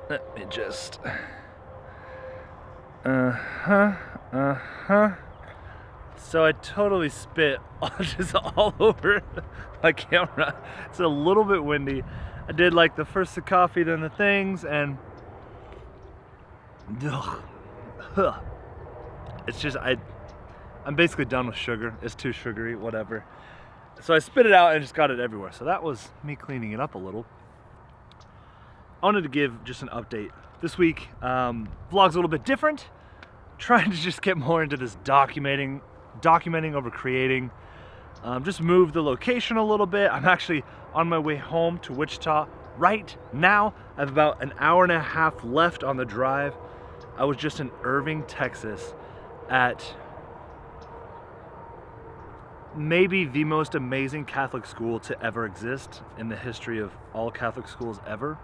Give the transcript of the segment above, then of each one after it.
Let me just... So I totally spit just all over my camera. It's a little bit windy. I did like the first the coffee, then the things, and it's just, I'm basically done with sugar. It's too sugary, whatever. So I spit it out and just got it everywhere. So that was me cleaning it up a little. I wanted to give just an update. This week, vlog's a little bit different. Trying to just get more into this documenting over creating. Just move the location a little bit. I'm actually on my way home to Wichita right now. I have about an hour and a half left on the drive. I was just in Irving, Texas at maybe the most amazing Catholic school to ever exist in the history of all Catholic schools ever.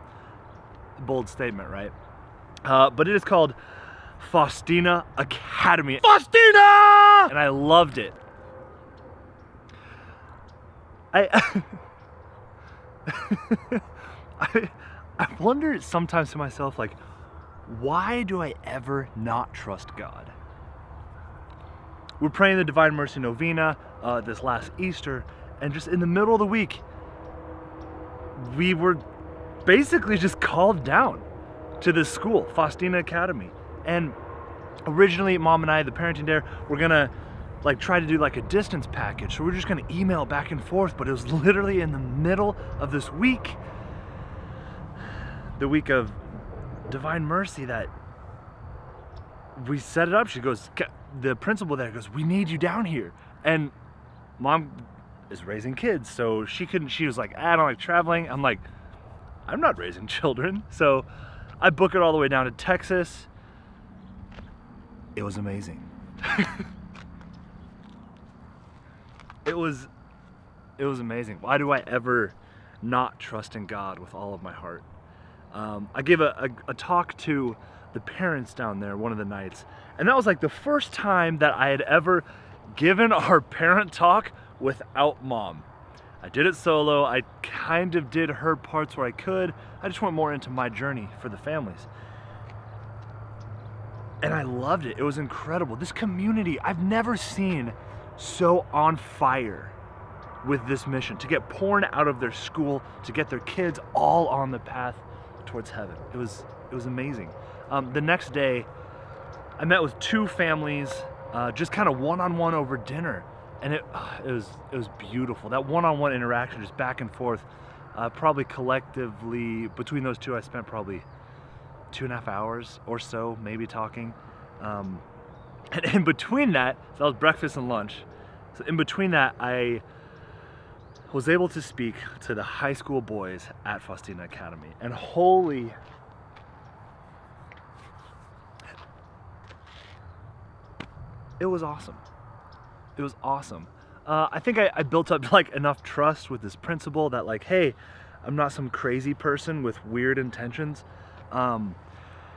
Bold statement, right? But it is called Faustina Academy. Faustina! And I loved it. I wonder sometimes to myself, like, why do I ever not trust God? We're praying the Divine Mercy Novena this last Easter, and just in the middle of the week, we were basically just called down to this school, Faustina Academy. And originally, Mom and I, the parenting there, were gonna like try to do like a distance package. So we're just gonna email back and forth, but it was literally in the middle of this week, the week of Divine Mercy, that we set it up. She goes, the principal there goes, we need you down here. And Mom is raising kids, so she was like, I don't like traveling. I'm like, I'm not raising children. So I book it all the way down to Texas. It was amazing. It was amazing. Why do I ever not trust in God with all of my heart? I gave a talk to the parents down there one of the nights, and that was like the first time that I had ever given our parent talk without Mom. I did it solo. I kind of did her parts where I could. I just went more into my journey for the families. And I loved it. It was incredible. This community, I've never seen so on fire with this mission, to get poured out of their school, to get their kids all on the path towards heaven. It was amazing. The next day, I met with two families, just kind of one-on-one over dinner. And it was beautiful. That one-on-one interaction, just back and forth, probably collectively, between those two, I spent probably 2.5 hours or so, maybe talking. And in between that, so that was breakfast and lunch. So in between that, I was able to speak to the high school boys at Faustina Academy. And holy, it was awesome. It was awesome. I think I built up like enough trust with this principal that like, hey, I'm not some crazy person with weird intentions.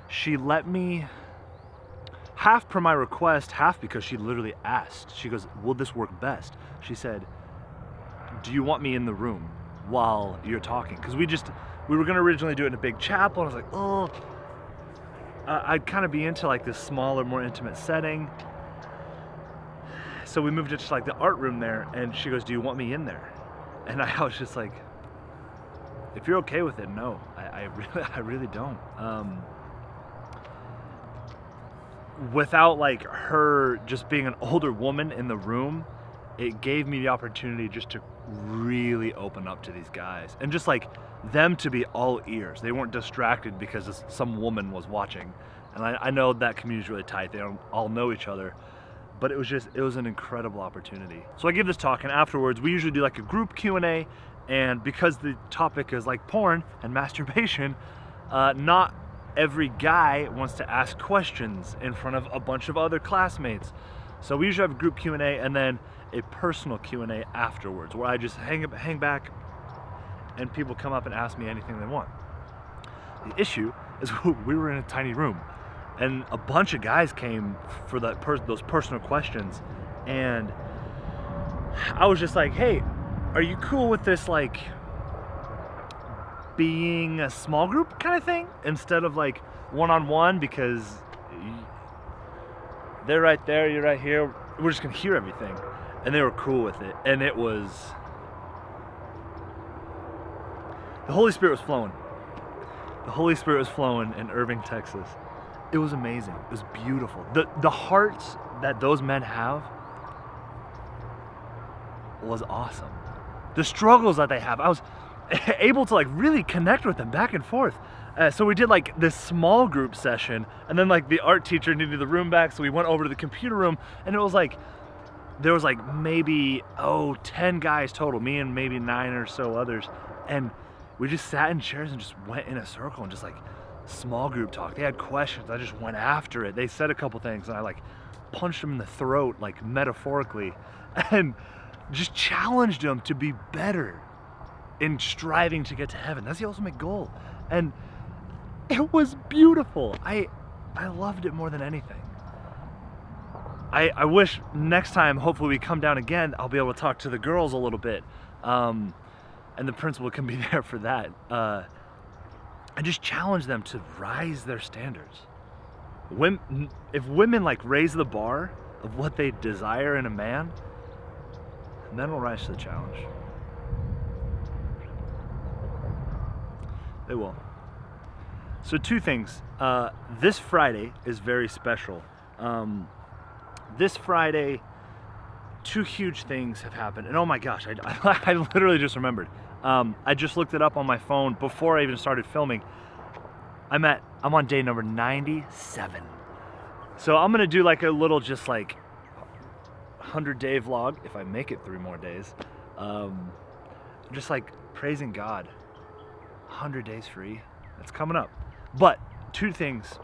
She let me, half per my request, half because she literally asked. She goes, will this work best? She said, do you want me in the room while you're talking? Because we were gonna originally do it in a big chapel, and I was like, oh, I'd kind of be into like this smaller, more intimate setting. So we moved it to like the art room there, and she goes, do you want me in there? And I was just like, if you're okay with it, no, I really don't. Without like her just being an older woman in the room, it gave me the opportunity just to really open up to these guys, and just like them to be all ears. They weren't distracted because some woman was watching. And I know that community is really tight. They don't all know each other. But it was an incredible opportunity. So I give this talk, and afterwards we usually do like a group Q&A, and because the topic is like porn and masturbation, not every guy wants to ask questions in front of a bunch of other classmates. So we usually have a group Q&A and then a personal Q&A afterwards, where I just hang back and people come up and ask me anything they want. The issue is we were in a tiny room, and a bunch of guys came for those personal questions, and I was just like, hey, are you cool with this like being a small group kind of thing instead of like one-on-one, because they're right there, you're right here, we're just gonna hear everything. And they were cool with it. And it was, the Holy Spirit was flowing. The Holy Spirit was flowing in Irving, Texas. It was amazing. It was beautiful. The hearts that those men have was awesome. The struggles that they have, I was able to like really connect with them back and forth. So we did like this small group session, and then like the art teacher needed the room back, so we went over to the computer room, and it was like, there was like maybe 10 guys total, me and maybe 9 or so others, and we just sat in chairs and just went in a circle and just like small group talk. They had questions, I just went after it. They said a couple things and I like punched them in the throat, like metaphorically, and just challenged them to be better in striving to get to heaven. That's the ultimate goal. And it was beautiful. I loved it more than anything. I wish next time, hopefully we come down again, I'll be able to talk to the girls a little bit. And the principal can be there for that. And just challenge them to rise their standards. If women like raise the bar of what they desire in a man, men will rise to the challenge. They will. So 2 things. This Friday is very special. This Friday, 2 huge things have happened. And oh my gosh, I literally just remembered. I just looked it up on my phone before I even started filming. I'm on day number 97. So I'm gonna do like a little just like 100-day vlog if I make it 3 more days. Just like praising God. 100 days free. That's coming up. But 2 things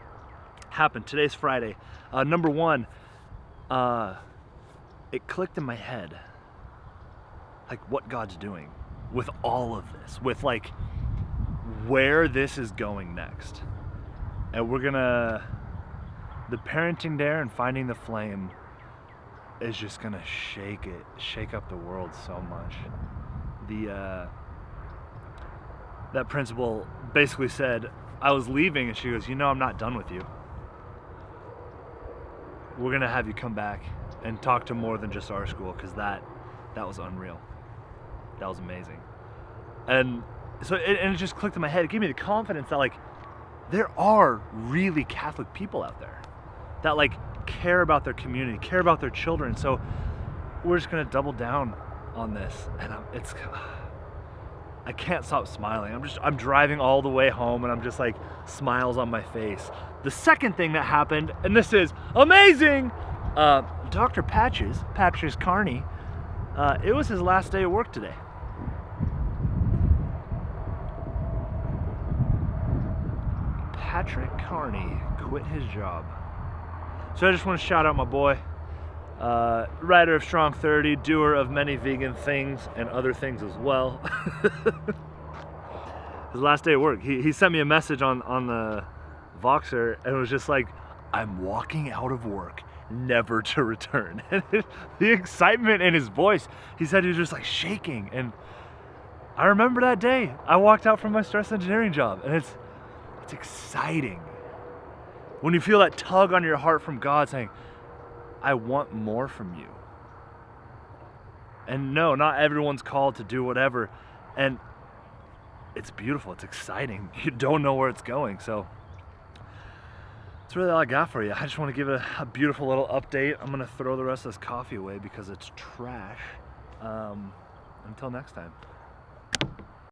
happened. Today's Friday. Number 1, it clicked in my head like what God's doing with all of this, with like where this is going next. And we're gonna, the parenting dare and finding the flame is just gonna shake up the world so much. That principal basically said, I was leaving, and she goes, you know, I'm not done with you. We're gonna have you come back and talk to more than just our school, because that was unreal. That was amazing. And so it just clicked in my head. It gave me the confidence that like there are really Catholic people out there that like care about their community, care about their children. So we're just gonna double down on this, and I can't stop smiling. I'm driving all the way home, and I'm just like smiles on my face. The second thing that happened, and this is amazing, Dr. Patches Carney, it was his last day of work today. Patrick Carney quit his job. So I just want to shout out my boy, writer of Strong 30, doer of many vegan things and other things as well. His last day of work. He sent me a message on the Voxer, and it was just like, I'm walking out of work, never to return. And the excitement in his voice, he said he was just like shaking. And I remember that day. I walked out from my stress engineering job, and it's exciting when you feel that tug on your heart from God saying, I want more from you. And no, not everyone's called to do whatever. And it's beautiful, it's exciting. You don't know where it's going. So that's really all I got for you. I just want to give it a beautiful little update. I'm gonna throw the rest of this coffee away because it's trash. Until next time.